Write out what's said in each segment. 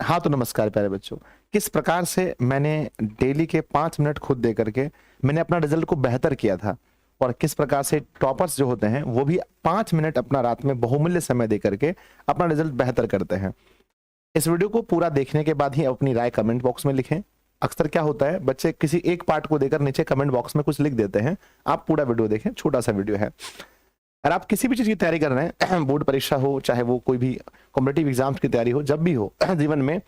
हाँ तो नमस्कार प्यारे बच्चों। किस प्रकार से मैंने डेली के 5 मिनट खुद दे करके मैंने अपना रिजल्ट को बेहतर किया था, और किस प्रकार से टॉपर्स जो होते हैं वो भी 5 मिनट अपना रात में बहुमूल्य समय दे करके अपना रिजल्ट बेहतर करते हैं। इस वीडियो को पूरा देखने के बाद ही अपनी राय कमेंट बॉक्स में लिखें। अक्सर क्या होता है, बच्चे किसी एक पार्ट को देकर नीचे कमेंट बॉक्स में कुछ लिख देते हैं। आप पूरा वीडियो देखें, छोटा सा वीडियो है। अगर आप किसी भी चीज की तैयारी कर रहे हैं, बोर्ड परीक्षा हो, चाहे वो कोई भी कॉम्पिटेटिव एग्जाम्स की तैयारी हो, जब भी हो जीवन में,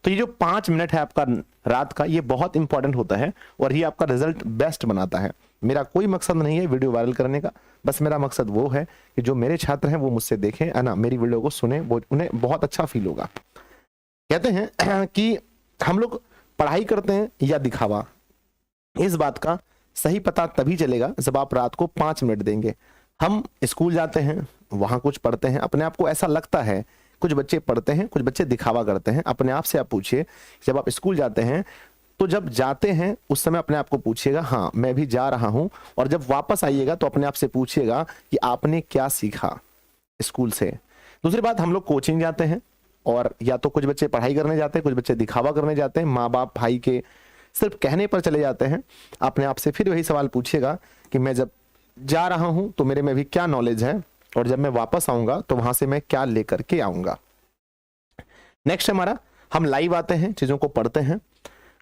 तो ये जो 5 मिनट है आपका रात का, ये बहुत इंपॉर्टेंट होता है और ये आपका रिजल्ट बेस्ट बनाता है। मेरा कोई मकसद नहीं है वीडियो वायरल करने का, बस मेरा मकसद वो है कि जो मेरे छात्र हैं वो मुझसे देखें, है ना, मेरी वीडियो को सुने, वो उन्हें बहुत अच्छा फील होगा। कहते हैं कि हम लोग पढ़ाई करते हैं या दिखावा, इस बात का सही पता तभी चलेगा जब आप रात को 5 मिनट देंगे। हम स्कूल जाते हैं, वहां कुछ पढ़ते हैं, अपने आप को ऐसा लगता है, कुछ बच्चे पढ़ते हैं, कुछ बच्चे दिखावा करते हैं। अपने आप से आप पूछिए, जब आप स्कूल जाते हैं तो जब जाते हैं उस समय अपने आप को पूछिएगा हाँ मैं भी जा रहा हूं, और जब वापस आइएगा तो अपने आप से पूछिएगा कि आपने क्या सीखा स्कूल से। दूसरी बात, हम लोग कोचिंग जाते हैं और या तो कुछ बच्चे पढ़ाई करने जाते हैं, कुछ बच्चे दिखावा करने जाते हैं, माँ बाप भाई के सिर्फ कहने पर चले जाते हैं। अपने आप से फिर वही सवाल पूछिएगा कि मैं जब जा रहा हूं तो मेरे में भी क्या नॉलेज है, और जब मैं वापस आऊंगा तो वहां से मैं क्या लेकर के आऊंगा। नेक्स्ट हमारा, हम लाइव आते हैं, चीजों को पढ़ते हैं।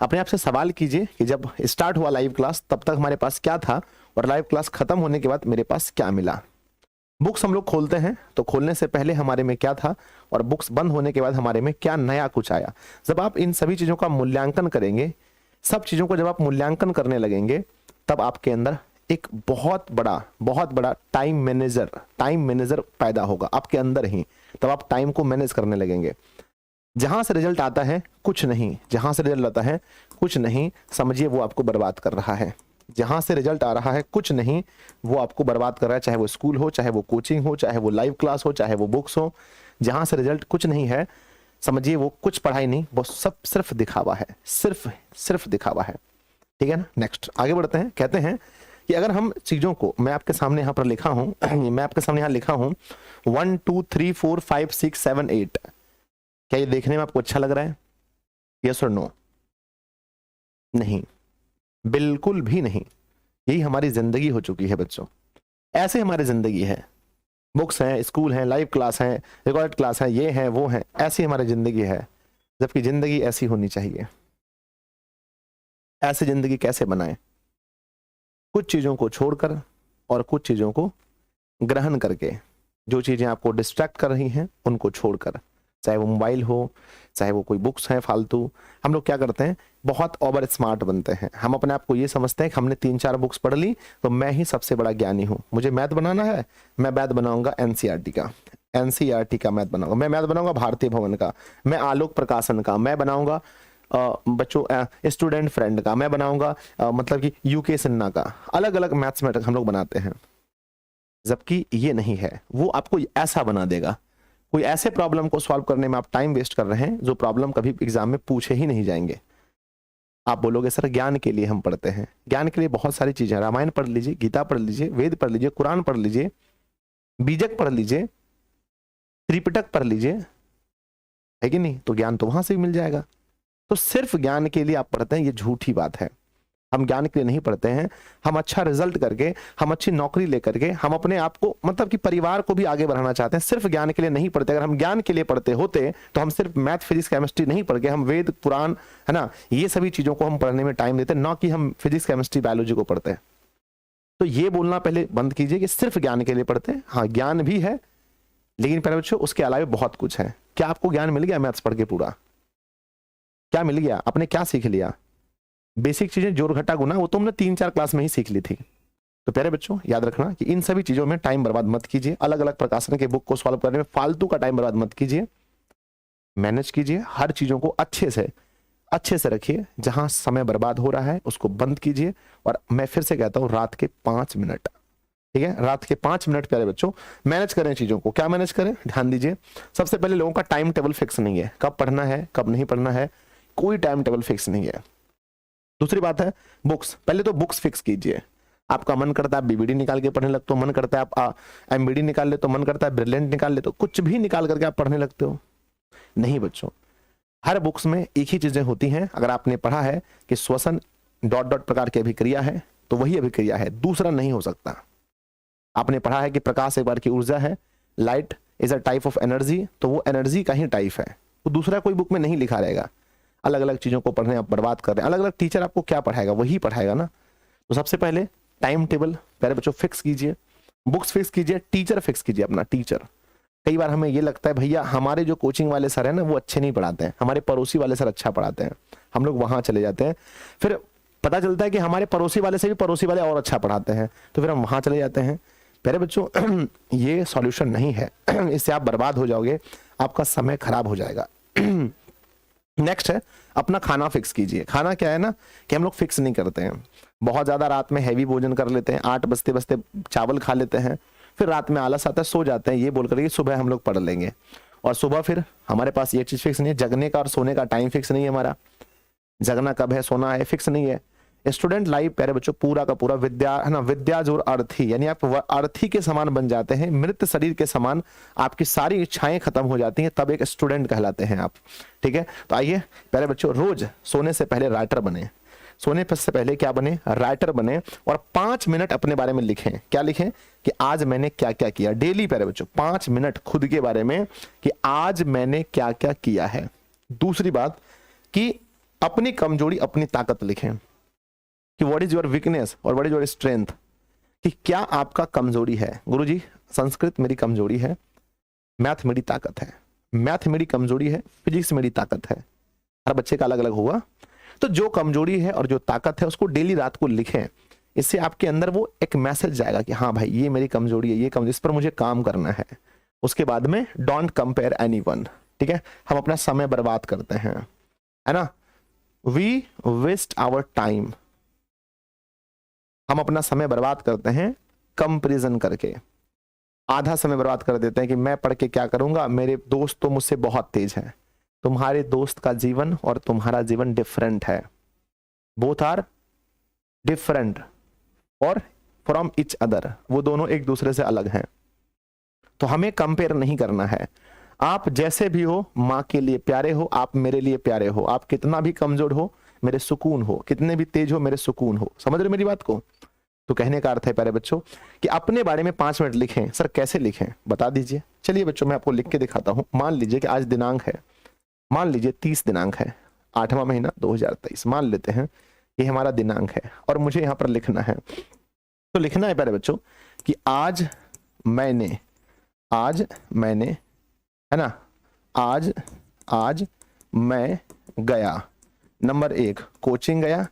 अपने आप से सवाल कीजिए कि जब स्टार्ट हुआ लाइव क्लास तब तक हमारे पास क्या था, और लाइव क्लास खत्म होने के बाद मेरे पास क्या मिला। बुक्स हम लोग खोलते हैं तो खोलने से पहले हमारे में क्या था, और बुक्स बंद होने के बाद हमारे में क्या नया कुछ आया। जब आप इन सभी चीजों का मूल्यांकन करेंगे, सब चीजों को जब आप मूल्यांकन करने लगेंगे, तब आपके अंदर एक बहुत बड़ा टाइम मैनेजर पैदा होगा आपके अंदर ही। तब आप टाइम को मैनेज करने लगेंगे। जहां से रिजल्ट आता है कुछ नहीं, जहां से रिजल्ट आता है कुछ नहीं, समझिए वो आपको बर्बाद कर रहा है। जहां से रिजल्ट आ रहा है कुछ नहीं, वो आपको बर्बाद कर रहा है। चाहे वो स्कूल हो, चाहे वो कोचिंग हो, चाहे वो लाइव क्लास हो, चाहे वो बुक्स हो, जहां से रिजल्ट कुछ नहीं है, समझिए वो कुछ पढ़ाई नहीं, वो सब सिर्फ दिखावा है, सिर्फ दिखावा है। ठीक है ना। नेक्स्ट आगे बढ़ते हैं। कहते हैं कि अगर हम चीजों को, मैं आपके सामने यहां पर लिखा हूं मैं आपके सामने यहां लिखा हूं 1 2 3 4 5 6 7 8। क्या ये देखने में आपको अच्छा लग रहा है? यस और नो? नहीं, बिल्कुल भी नहीं। यही हमारी जिंदगी हो चुकी है बच्चों, ऐसे हमारी जिंदगी है। बुक्स हैं, स्कूल हैं, लाइव क्लास हैं, रिकॉर्ड क्लास है, ये है वो है, ऐसी हमारी जिंदगी है। जबकि जिंदगी ऐसी होनी चाहिए। ऐसी जिंदगी कैसे बनाएं? कुछ चीजों को छोड़कर और कुछ चीजों को ग्रहण करके। जो चीजें आपको डिस्ट्रैक्ट कर रही हैं उनको छोड़कर, चाहे वो मोबाइल हो, चाहे वो कोई बुक्स हैं फालतू। हम लोग क्या करते हैं, बहुत ओवर स्मार्ट बनते हैं। हम अपने आप को ये समझते हैं कि हमने 3 4 बुक्स पढ़ ली तो मैं ही सबसे बड़ा ज्ञानी हूं। मुझे मैथ बनाना है, मैं मैथ बनाऊंगा एनसीईआरटी का, एनसीईआरटी का मैथ बनाऊंगा, मैं मैथ बनाऊंगा भारतीय भवन का, मैं आलोक प्रकाशन का, मैं बनाऊंगा बच्चों स्टूडेंट फ्रेंड का, मैं बनाऊंगा मतलब कि यूके सिन्हा का। अलग अलग मैथ्स में हम लोग बनाते हैं, जबकि ये नहीं है। वो आपको ऐसा बना देगा। कोई ऐसे प्रॉब्लम को सॉल्व करने में आप टाइम वेस्ट कर रहे हैं जो प्रॉब्लम कभी एग्जाम में पूछे ही नहीं जाएंगे। आप बोलोगे सर ज्ञान के लिए हम पढ़ते हैं। ज्ञान के लिए बहुत सारी चीजें, रामायण पढ़ लीजिए, गीता पढ़ लीजिए, वेद पढ़ लीजिए, कुरान पढ़ लीजिए, बीजक पढ़ लीजिए, त्रिपिटक पढ़ लीजिए, है कि नहीं? तो ज्ञान तो वहां से भी मिल जाएगा। तो सिर्फ ज्ञान के लिए आप पढ़ते हैं, ये झूठी बात है। हम ज्ञान के लिए नहीं पढ़ते हैं। हम अच्छा रिजल्ट करके, हम अच्छी नौकरी लेकर के, हम अपने आप को मतलब कि परिवार को भी आगे बढ़ाना चाहते हैं। सिर्फ ज्ञान के लिए नहीं पढ़ते। अगर हम ज्ञान के लिए पढ़ते होते तो हम सिर्फ मैथ फिजिक्स केमिस्ट्री नहीं पढ़ के हम वेद पुराण, है ना, ये सभी चीजों को हम पढ़ने में टाइम देते, ना कि हम फिजिक्स केमिस्ट्री बायोलॉजी को पढ़ते हैं। तो ये बोलना पहले बंद कीजिए कि सिर्फ ज्ञान के लिए पढ़ते हैं। हाँ ज्ञान भी है, लेकिन पहले बच्चों उसके अलावा बहुत कुछ है। क्या आपको ज्ञान मिल गया मैथ्स पढ़ के पूरा? क्या मिल गया? आपने क्या सीख लिया? बेसिक चीजें, जोड़ घटा गुना, वो तो हमने 3 4 क्लास में ही सीख ली थी। तो प्यारे बच्चों याद रखना कि इन सभी चीजों में टाइम बर्बाद मत कीजिए। अलग अलग प्रकाशन के बुक को सॉल्व करने में फालतू का टाइम बर्बाद मत कीजिए। मैनेज कीजिए, हर चीजों को अच्छे से रखिए। जहां समय बर्बाद हो रहा है उसको बंद कीजिए। और मैं फिर से कहता हूं, रात के 5 मिनट, ठीक है, रात के 5 मिनट प्यारे बच्चों मैनेज करें चीजों को। क्या मैनेज करें? ध्यान दीजिए। सबसे पहले लोगों का टाइम टेबल फिक्स नहीं है, कब पढ़ना है कब नहीं पढ़ना है, कोई टाइम टेबल फिक्स नहीं है। दूसरी बात है बुक्स, पहले तो बुक्स फिक्स कीजिए। आपका मन करता है आप बीबीडी निकाल के पढ़ने लगते हो, मन करता है आप एमबीडी निकाल ले, तो मन करता है ब्रिलियंट निकाल ले, तो कुछ भी निकाल करके आप पढ़ने लगते हो। नहीं बच्चों, हर बुक्स में एक ही चीजें होती हैं। अगर आपने पढ़ा है कि श्वसन डॉट डॉट प्रकार की अभिक्रिया है तो वही अभिक्रिया है, दूसरा नहीं हो सकता। आपने पढ़ा है कि प्रकाश एक बार की ऊर्जा है, light is a type of energy, तो वो एनर्जी का ही टाइप है, तो दूसरा कोई बुक में नहीं लिखा रहेगा। अलग अलग चीजों को पढ़ने आप बर्बाद कर रहे हैं, अलग अलग टीचर आपको क्या पढ़ाएगा वही पढ़ाएगा ना। तो सबसे पहले टाइम टेबल प्यारे बच्चों फिक्स कीजिए, बुक्स फिक्स कीजिए, टीचर फिक्स कीजिए अपना टीचर। कई बार हमें ये लगता है भैया हमारे जो कोचिंग वाले सर हैं ना वो अच्छे नहीं पढ़ाते हैं, हमारे पड़ोसी वाले सर अच्छा पढ़ाते हैं, हम लोग वहां चले जाते हैं। फिर पता चलता है कि हमारे पड़ोसी वाले से भी पड़ोसी वाले और अच्छा पढ़ाते हैं, तो फिर हम वहां चले जाते हैं। प्यारे बच्चों ये सॉल्यूशन नहीं है, इससे आप बर्बाद हो जाओगे, आपका समय खराब हो जाएगा। नेक्स्ट है अपना खाना फिक्स कीजिए। खाना क्या है ना कि हम लोग फिक्स नहीं करते हैं, बहुत ज्यादा रात में हैवी भोजन कर लेते हैं, 8 बजते बजते चावल खा लेते हैं, फिर रात में आलस आता है सो जाते हैं ये बोल कर सुबह हम लोग पढ़ लेंगे, और सुबह फिर हमारे पास ये चीज फिक्स नहीं है, जगने का और सोने का टाइम फिक्स नहीं है, हमारा जगना कब है सोना है फिक्स नहीं है। स्टूडेंट लाइफ प्यारे बच्चों पूरा का पूरा विद्या है ना, विद्या जोर अर्थी, यानी आप अर्थी के समान बन जाते हैं, मृत शरीर के समान आपकी सारी इच्छाएं खत्म हो जाती हैं, तब एक स्टूडेंट कहलाते हैं आप। ठीक है, तो आइए प्यारे बच्चों रोज सोने से पहले राइटर बने, सोने से पहले क्या बने, राइटर बने, और 5 मिनट अपने बारे में लिखें। क्या लिखें कि आज मैंने क्या क्या किया डेली प्यारे बच्चों, 5 मिनट खुद के बारे में कि आज मैंने क्या क्या किया है। दूसरी बात कि अपनी कमजोरी अपनी ताकत लिखें कि व्हाट इज योर वीकनेस और व्हाट इज योर स्ट्रेंथ, कि क्या आपका कमजोरी है। गुरुजी संस्कृत मेरी कमजोरी है, मैथ मेरी ताकत है, मैथ मेरी कमजोरी है, फिजिक्स मेरी ताकत है। हर बच्चे का अलग अलग होगा, तो जो कमजोरी है और जो ताकत है उसको डेली रात को लिखें, इससे आपके अंदर वो एक मैसेज जाएगा कि हाँ भाई ये मेरी कमजोरी है, ये कमजोरी, इस पर मुझे काम करना है। उसके बाद में डोंट कंपेयर एनीवन। ठीक है, हम अपना समय बर्बाद करते हैं, है ना, वी वेस्ट आवर टाइम, हम अपना समय बर्बाद करते हैं कंपैरिजन करके। आधा समय बर्बाद कर देते हैं कि मैं पढ़ के क्या करूंगा, मेरे दोस्त तो मुझसे बहुत तेज हैं। तुम्हारे दोस्त का जीवन और तुम्हारा जीवन डिफरेंट है, बोथ आर डिफरेंट और फ्रॉम ईच अदर, वो दोनों एक दूसरे से अलग हैं। तो हमें कंपेयर नहीं करना है। आप जैसे भी हो माँ के लिए प्यारे हो, आप मेरे लिए प्यारे हो, आप कितना भी कमजोर हो मेरे सुकून हो, कितने भी तेज हो मेरे सुकून हो। समझ रहे मेरी बात को? तो कहने का अर्थ है प्यारे बच्चों कि अपने बारे में 5 मिनट लिखें। सर कैसे लिखें बता दीजिए। चलिए बच्चों मैं आपको लिख के दिखाता हूं। मान लीजिए कि आज दिनांक है, मान लीजिए 30 दिनांक है, 8वां महीना 2023 मान लेते हैं, ये हमारा दिनांक है और मुझे यहाँ पर लिखना है। तो लिखना है प्यारे बच्चों कि आज मैंने है ना, आज मैं गया, नंबर 1 कोचिंग गया,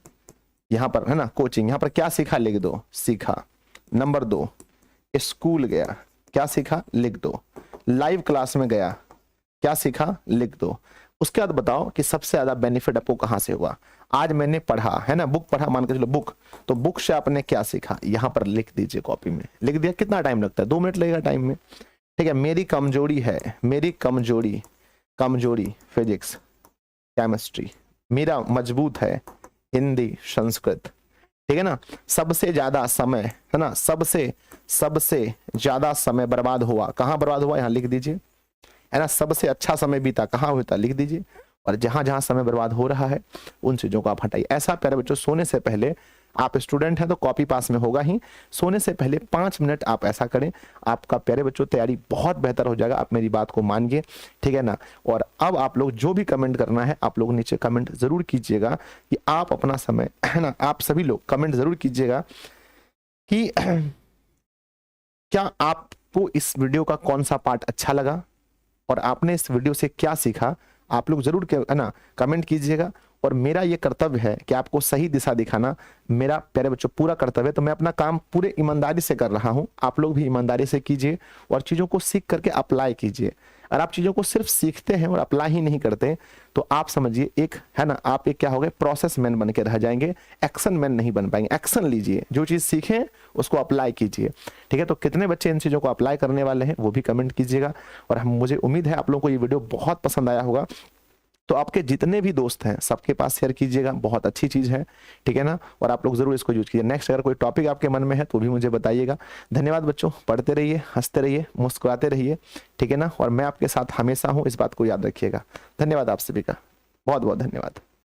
यहां पर है ना कोचिंग, यहां पर क्या सीखा लिख दो, सीखा। नंबर 2 स्कूल गया, क्या सीखा लिख दो। लाइव क्लास में गया, क्या सीखा लिख दो। उसके बाद बताओ कि सबसे ज्यादा बेनिफिट आपको कहां से हुआ। आज मैंने पढ़ा है ना, बुक पढ़ा, मान के चलो बुक, तो बुक से आपने क्या सीखा यहां पर लिख दीजिए, कॉपी में लिख दिया। कितना टाइम लगता है? 2 मिनट लगेगा टाइम में। ठीक है, मेरी कमजोरी है, मेरी कमजोरी फिजिक्स केमिस्ट्री, मेरा मजबूत है हिंदी संस्कृत। ठीक है ना, सबसे ज्यादा समय है ना, सबसे ज्यादा समय बर्बाद हुआ, कहां बर्बाद हुआ यहां लिख दीजिए, है ना। सबसे अच्छा समय बीता कहां हुआ लिख दीजिए, और जहां जहां समय बर्बाद हो रहा है उन चीजों को आप हटाइए। ऐसा प्यारे बच्चों सोने से पहले, आप स्टूडेंट हैं तो कॉपी पास में होगा ही, सोने से पहले 5 मिनट आप ऐसा करें, आपका प्यारे बच्चों तैयारी बहुत बेहतर हो जाएगा। आप मेरी बात को मानिए, ठीक है ना। और अब आप लोग जो भी कमेंट करना है आप लोग नीचे कमेंट जरूर कीजिएगा कि आप अपना समय, है ना, आप सभी लोग कमेंट जरूर कीजिएगा कि क्या आपको इस वीडियो का कौन सा पार्ट अच्छा लगा और आपने इस वीडियो से क्या सीखा। आप लोग जरूर है ना कमेंट कीजिएगा। और मेरा ये कर्तव्य है कि आपको सही दिशा दिखाना, मेरा प्यारे बच्चों पूरा कर्तव्य है। तो मैं अपना काम पूरे ईमानदारी से कर रहा हूं, आप लोग भी ईमानदारी से कीजिए और चीजों को सीख करके अप्लाई कीजिए। और आप चीजों को सिर्फ सीखते हैं और अप्लाई ही नहीं करते तो आप समझिए एक, है ना, आप एक क्या हो गए, प्रोसेस मैन बन के रह जाएंगे, एक्शन मैन नहीं बन पाएंगे। एक्शन लीजिए, जो चीज सीखें उसको अप्लाई कीजिए। ठीक है, तो कितने बच्चे इन चीजों को अप्लाई करने वाले हैं वो भी कमेंट कीजिएगा। और मुझे उम्मीद है आप लोगों को ये वीडियो बहुत पसंद आया होगा, तो आपके जितने भी दोस्त हैं सबके पास शेयर कीजिएगा, बहुत अच्छी चीज है, ठीक है ना। और आप लोग जरूर इसको यूज कीजिए। नेक्स्ट अगर कोई टॉपिक आपके मन में है तो भी मुझे बताइएगा। धन्यवाद बच्चों, पढ़ते रहिए, हंसते रहिए, मुस्कुराते रहिए, ठीक है ना। और मैं आपके साथ हमेशा हूं, इस बात को याद रखिएगा। धन्यवाद आप सभी का। बहुत बहुत धन्यवाद।